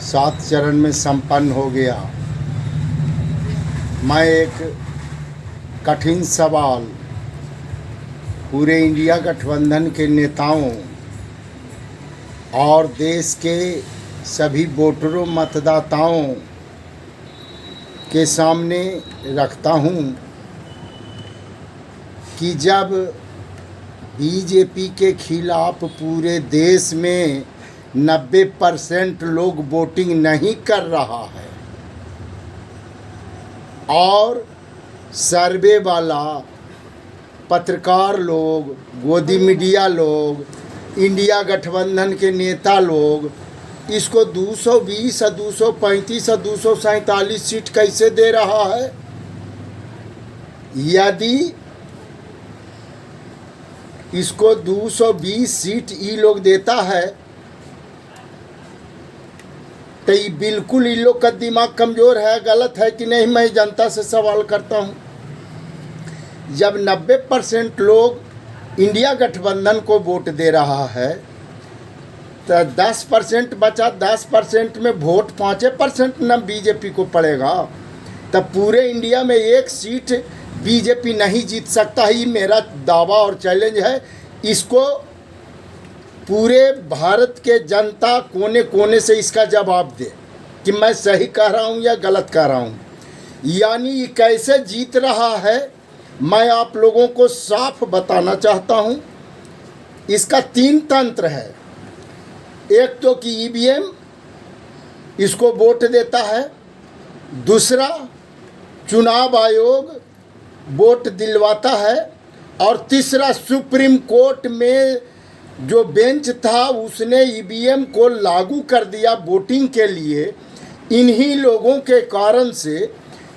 7 चरण में संपन्न हो गया। मैं एक कठिन सवाल पूरे इंडिया गठबंधन के नेताओं और देश के सभी वोटरों मतदाताओं के सामने रखता हूं कि जब बीजेपी के खिलाफ पूरे देश में 90% लोग वोटिंग नहीं कर रहा है और सर्वे वाला पत्रकार लोग, गोदी मीडिया लोग, इंडिया गठबंधन के नेता लोग इसको 220 और 235 और 247 सीट कैसे दे रहा है? यदि इसको 220 सीट ये लोग देता है तो ये बिल्कुल इन लोग का दिमाग कमज़ोर है, गलत है कि नहीं? मैं जनता से सवाल करता हूँ। जब 90% लोग इंडिया गठबंधन को वोट दे रहा है तो 10% बचा, 10% में वोट 5% न बीजेपी को पड़ेगा। तब पूरे इंडिया में एक सीट बीजेपी नहीं जीत सकता। ही मेरा दावा और चैलेंज है, इसको पूरे भारत के जनता कोने कोने से इसका जवाब दे कि मैं सही कह रहा हूँ या गलत कह रहा हूँ। यानी ये कैसे जीत रहा है मैं आप लोगों को साफ बताना चाहता हूँ। इसका 3 तंत्र है। एक तो कि ईवीएम इसको वोट देता है, दूसरा चुनाव आयोग वोट दिलवाता है और तीसरा सुप्रीम कोर्ट में जो बेंच था उसने ईवीएम को लागू कर दिया वोटिंग के लिए। इन्हीं लोगों के कारण से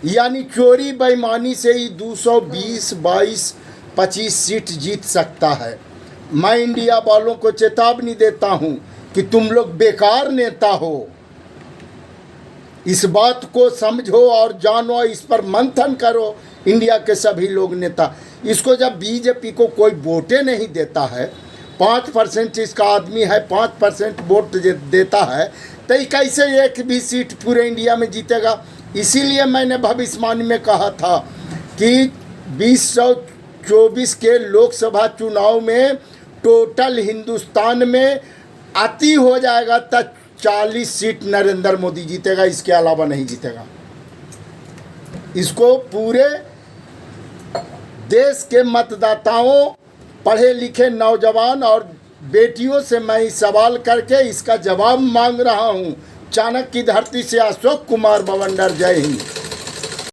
यानी चोरी बेईमानी से ही 220, 22, 25 सीट जीत सकता है। मैं इंडिया वालों को चेतावनी देता हूं कि तुम लोग बेकार नेता हो। इस बात को समझो और जानो, इस पर मंथन करो इंडिया के सभी लोग नेता। इसको जब बीजेपी को कोई वोटें नहीं देता है, 5% इसका आदमी है, 5% वोट देता है, तो ये कैसे एक भी सीट पूरे इंडिया में जीतेगा? इसीलिए मैंने भविष्यवाणी में कहा था कि 2024 के लोकसभा चुनाव में टोटल हिंदुस्तान में अति हो जाएगा तो 40 सीट नरेंद्र मोदी जीतेगा, इसके अलावा नहीं जीतेगा। इसको पूरे देश के मतदाताओं, पढ़े लिखे नौजवान और बेटियों से मैं सवाल करके इसका जवाब मांग रहा हूं। चाणक्य की धरती से अशोक कुमार बवंडर। जय हिंद।